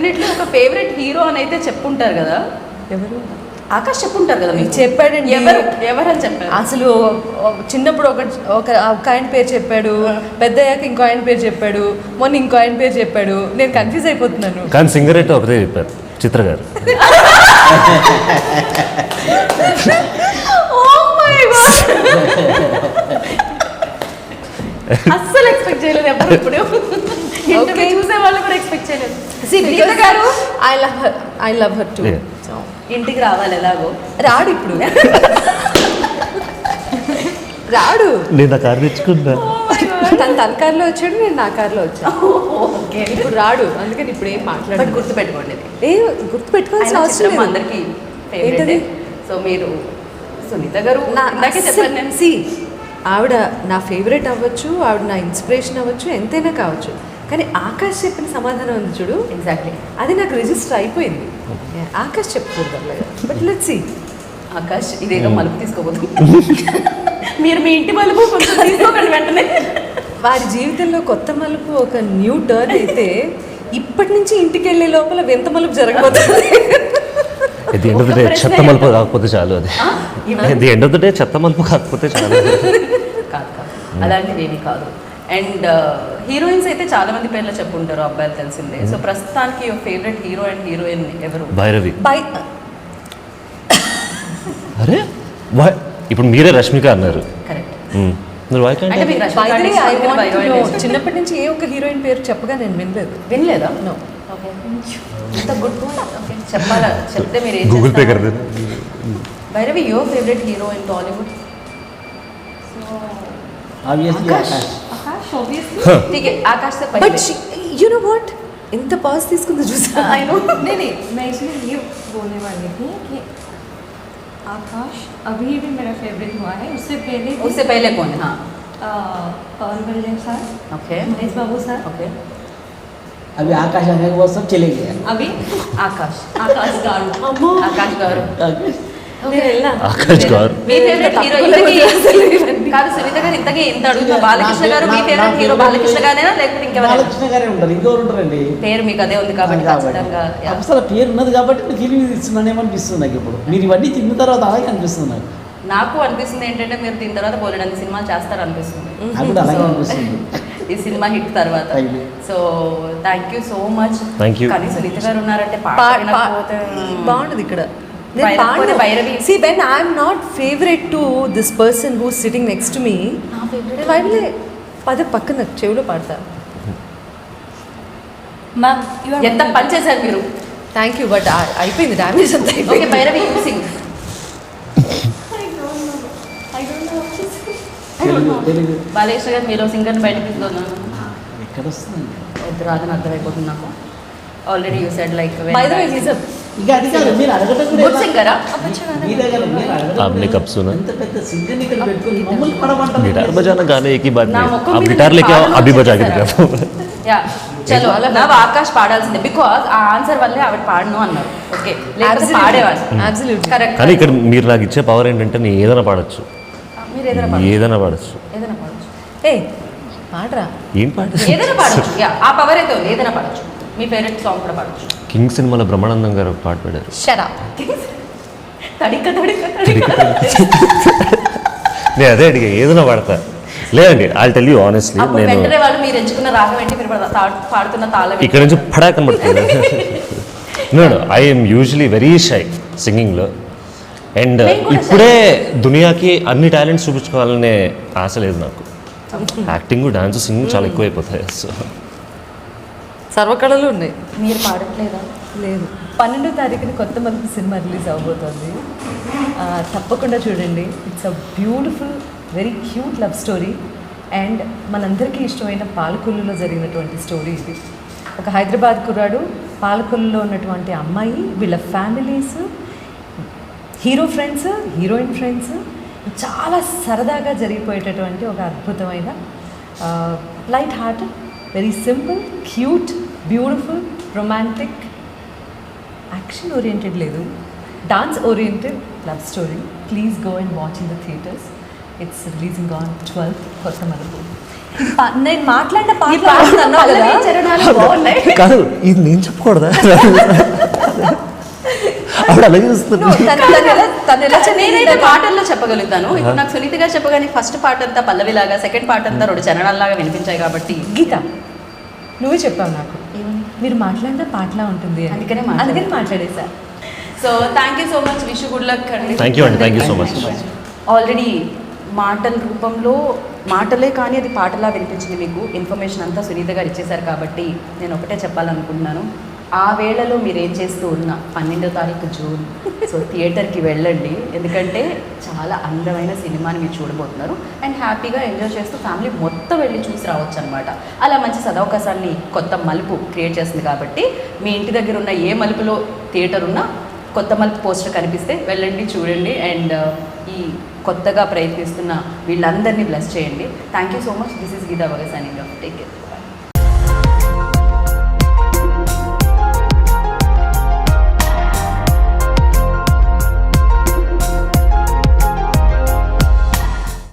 డెఫినెట్లీ ఒక ఫేవరెట్ హీరో అని అయితే చెప్పుంటారు కదా.
ఎవరు
ఆకాష్ చెప్పుంటారు కదా మీకు.
చెప్పాడండి.
ఎవరని చెప్పారు?
అసలు చిన్నప్పుడు ఒక ఆయన పేరు చెప్పాడు, పెద్ద అయ్యాక ఇంకో ఆయన పేరు చెప్పాడు, మొన్న ఇంకో ఆయన పేరు చెప్పాడు. నేను కన్ఫ్యూజ్ అయిపోతున్నాను.
కానీ సింగర్ అయితే ఒకటే చెప్పారు, చిత్ర గారు.
అస్సలు ఎక్స్పెక్ట్ చేయలేదు ఎప్పుడు. ఇప్పుడు ఇంటర్వ్యూ చూసే వాళ్ళు కూడా ఎక్స్పెక్ట్ చేయలేదు. గీత గారు
ఐ లవ్ హర్ టు.
ఇంటికి రావాలి ఎలాగో.
రాడు ఇప్పుడు. రాడు.
నేను నా కారు తెచ్చుకుంటా.
తన కార్లో వచ్చాడు, నేను నా కార్లో వచ్చాను.
ఓకే,
ఇప్పుడు రాడు, అందుకని ఇప్పుడు ఏం మాట్లాడు.
గుర్తుపెట్టుకోండి,
గుర్తుపెట్టుకోవాల్సిన అవసరం లేదు.
అందరికి
ఏంటది?
సో మీరు సునీత గారు ఇందాకే చెప్పాను నేను.
ఆవిడ నా ఫేవరెట్ అవ్వచ్చు, ఆవిడ నా ఇన్స్పిరేషన్ అవ్వచ్చు, ఎంతైనా కావచ్చు. కానీ ఆకాష్ చెప్పిన సమాధానం ఉంది చూడు,
ఎగ్జాక్ట్లీ
అది నాకు రిజిస్టర్ అయిపోయింది. ఆకాష్ చెప్పకూడదు అలాగా. But let's see.
ఆకాష్ ఇదేదో మలుపు తీసుకోబోతుంది. మీరు మీ ఇంటి మలుపు కొంచెం తీసుకోకండి వెంటనే.
వారి జీవితంలో కొత్త మలుపు ఒక న్యూ టర్న్ అయితే ఇప్పటి నుంచి ఇంటికి వెళ్ళే లోపల వింత మలుపు జరగబోతుంది.
ఇది ఎండ్ ఆఫ్ ద డే చెత్త మలుపు కాకపోతే చాలు. అది ఇది ఎండ్ ఆఫ్ ద డే చెత్త మలుపు కాకపోతే చాలు.
కాదు అలాంటివి ఏమీ కాదు. అండ్ హీరోయిన్స్ అయితే చాలా మంది పేర్లు చెప్పుంటారు, అబ్బాయిలు తెలిసిందే. సో ప్రస్తుతానికి your favourite hero and heroine ఎవరు?
భైరవి.
బై
అరే ఇప్పుడు మీరే రష్మిక అన్నారు.
కరెక్ట్.
మీరు why can't
అంటే
I?
మీకు
By
రష్మిక
the
అంటే
way, I
ఇష్టం,
want to
భైరవి
know,
అంటే ఇష్టం.
చిన్నప్పటి నుంచి ఏ ఒక్క హీరోయిన్ పేరు చెప్పగా నేను వినలేదు.
వినలేదా?
No.
ఓకే, ఇంత గుడ్ ఓకే చెప్పాలా? చెప్తే మీరు ఏం
గూగుల్ పే
చేస్తారు?
కర్
Bhairavi, your favourite hero in Tollywood?
Obviously
Akash.
Akash obviously
ठीक है, आकाश से
But
पहले.
you know what? ఇంత పాజ్ తీసుకుంది చూసా.
I know.
नहीं मैं इसलिए ये बोलने वाली थी कि आकाश अभी भी मेरा फेवरेट हुआ है। उससे पहले भी,
उससे पहले कौन है? हाँ,
पवन कल्याण सर,
ओके
महेश बाबू सर,
ओके.
अभी आकाश आने के बाद सब चले गए.
अभी
आकाश
आकाश गारू।
आकाश గారు.
నేను వెళ్ళా.
ఆకాష్ గారు.
మీ ఫేవరెట్ హీరో ఇంతకీ కాదు సునీత గారు, ఇంతకీ ఇంత అడుగుతున్నా. బాలకృష్ణ గారు మీ ఫేవరెట్ హీరో బాలకృష్ణ గారేనా లేకపోతే ఇంకెవరైనా?
బాలకృష్ణ గారే ఉంటారు, ఇంకెవరు ఉంటారండి?
పేరు మీకు అదే ఉంది కాబట్టి ఖచ్చితంగా. yeah.
అసలు పేరు ఉన్నది కాబట్టి నేను ఫీలింగ్ ఇస్తున్నాను ఏమనిపిస్తుంది నాకు ఇప్పుడు. మీరు ఇవన్నీ తిన్న తర్వాత అలాగే అనిపిస్తుంది నాకు.
నాకు అనిపిస్తుంది ఏంటంటే మీరు దీని తర్వాత బోలెడన్ని సినిమాలు చేస్తారు అనిపిస్తుంది.
నాకు కూడా అలాగే
So,
అనిపిస్తుంది.
ఈ సినిమా హిట్ తర్వాత.
Thank you.
So thank you so much.
Thank you.
కానీ సునీత గారు ఉన్నారంటే పాట వినకపోతే
బాగుండదు ఇక్కడ.
Bhairavi, Bhairavi.
See, when I'm not favorite to this person who's sitting next to me, వైపులే పక్కన చెవిలో పాడతా.
मैम यू आर
ఎంత పని చేశారు మీరు.
Thank you. బట్ అయిపోయింది, డ్యామేజ్ అంతా
ఓకే
అయిపోయింది.
భైరవి సింగ్.
తెలుగు
బాలకృష్ణ గారు మీరు సింగర్ని బయటకు తీసుకున్నాను.
ఎక్కడ వస్తుంది?
ఇద్దరు రాదని అర్థమైపోతుంది నాకు. Already you said like
By the way, he's a
ఇక అది కాదు, మీరు అడగటం కూడా
గుడ్ సింగరా?
మీ దగ్గర మీరు అడగటం
आपने
కూడా
कब सुना?
ఎంత పెద్ద సింగర్ని ఇక్కడ పెట్టుకొని మమ్మల్ని పడమంటారు.
गिटार बजाना गाने एक ही बात
నా
नहीं.
ముఖం
आप
మీద
गिटार लेके आओ,
పాడను
अभी बजा के
చేశారా?
दिखाओ.
యా చలో నా ఆకాష్ పాడాల్సిందే. బికాజ్ ఆ ఆన్సర్ వల్లే ఆవిడ పాడను అన్నారు. ఓకే, లేకపోతే పాడేవాళ్ళు.
Absolutely.
కరెక్ట్.
కానీ ఇక్కడ మీరు నాకు ఇచ్చే పవర్ ఏంటంటే నేను ఏదైనా పాడొచ్చు,
మీరు ఏదైనా పాడచ్చు.
ఏదైనా పాడొచ్చు.
ఏదైనా పాడచ్చు.
ఏ పాడరా.
ఏం పాట?
ఏదైనా పాడచ్చు. యా ఆ పవర్ అయితే ఉంది. ఏదైనా పాడచ్చు. మీ ఫేవరెట్ సాంగ్ కూడా పాడచ్చు.
కింగ్ సినిమాలో బ్రహ్మానందం గారు ఒక పాట పాడారు.
Shut up.
తడిక తడిక తడిక.
నేను అదే అడిగా, ఏదైనా పాడతా. లేదండి, ఐ టెల్ యూ ఆనెస్ట్లీ,
అప్పుడు
నేను
వెంటనే వాళ్ళు మీరు ఎంచుకున్న రాగం ఏంటి, మీరు పాడుతున్న తాళం ఏంటి?
ఇక్కడ నుంచి పడా కనబడుతుంది. No I'm usually very shy సింగింగ్లో. అండ్
నేను కూడా
ఇప్పుడే దునియాకి అన్ని టాలెంట్స్ చూపించుకోవాలనే ఆశ లేదు నాకు. యాక్టింగ్, డాన్స్, సింగింగ్ చాలా ఎక్కువైపోతాయి. సో
సర్వకళలు ఉన్నాయి.
మీరు పాడట్లేదా?
లేదు. 12వ తారీఖున కొత్త మలుపు సినిమా రిలీజ్ అవబోతోంది. తప్పకుండా చూడండి. It's a beautiful, very cute love story. And మనందరికీ ఇష్టమైన పాలకొల్లులో జరిగినటువంటి స్టోరీ ఇది. ఒక హైదరాబాద్ కుర్రాడు, పాలకొల్లులో ఉన్నటువంటి అమ్మాయి, వీళ్ళ families, hero friends, heroine friends, చాలా సరదాగా జరిగిపోయేటటువంటి ఒక అద్భుతమైన light hearted, very simple, cute, beautiful, romantic, action oriented లేదు, dance oriented love story. Please go and watch in the theatres. It's releasing on 12th కొత్త మలుపు. నేను మాట్లాడిన
ఈ పాటలో పల్లవి చరణాలు బాగున్నాయి.
కాదు ఇది నేను చెప్పకూడదా ఆవిడ అలా చూస్తున్నా.
నేనైతే పాటల్లో చెప్పగలుగుతాను. ఇప్పుడు నాకు సునీత గారు చెప్పగానే ఫస్ట్ పాట అంతా పల్లవిలాగా, సెకండ్ పాట అంతా 2 చరణాల్లాగా వినిపించాయి కాబట్టి.
గీత నువ్వే చెప్పావు నాకు మీరు మాట్లాడిన పాటలా ఉంటుంది అని.
అందుకనే
మాట్లాడేసా.
So thank you so much, wish good luck అండి.
థ్యాంక్ యూ అండి, thank you so much.
Already మాటల రూపంలో మాటలే కానీ అది పాటలా వినిపించింది మీకు. ఇన్ఫర్మేషన్ అంతా సునీత గారు ఇచ్చేశారు కాబట్టి నేను ఒకటే చెప్పాలనుకుంటున్నాను. ఆ వేళలో మీరు ఏం చేస్తూ ఉన్నా 12వ తారీఖు జూన్ సో థియేటర్కి వెళ్ళండి. ఎందుకంటే చాలా అందమైన సినిమాని మీరు చూడబోతున్నారు అండ్ హ్యాపీగా ఎంజాయ్ చేస్తూ ఫ్యామిలీ మొత్తం వెళ్ళి చూసి రావచ్చు అనమాట. అలా మంచి సదవకాశాన్ని కొత్త మలుపు క్రియేట్ చేస్తుంది కాబట్టి మీ ఇంటి దగ్గర ఉన్న ఏ మలుపులో థియేటర్ ఉన్నా కొత్త మలుపు పోస్టర్ కనిపిస్తే వెళ్ళండి, చూడండి అండ్ ఈ కొత్తగా ప్రయత్నిస్తున్న వీళ్ళందరినీ బ్లెస్ చేయండి. Thank you so much. This is Geetha వగ సైనింగ్ ఆఫ్. Take care.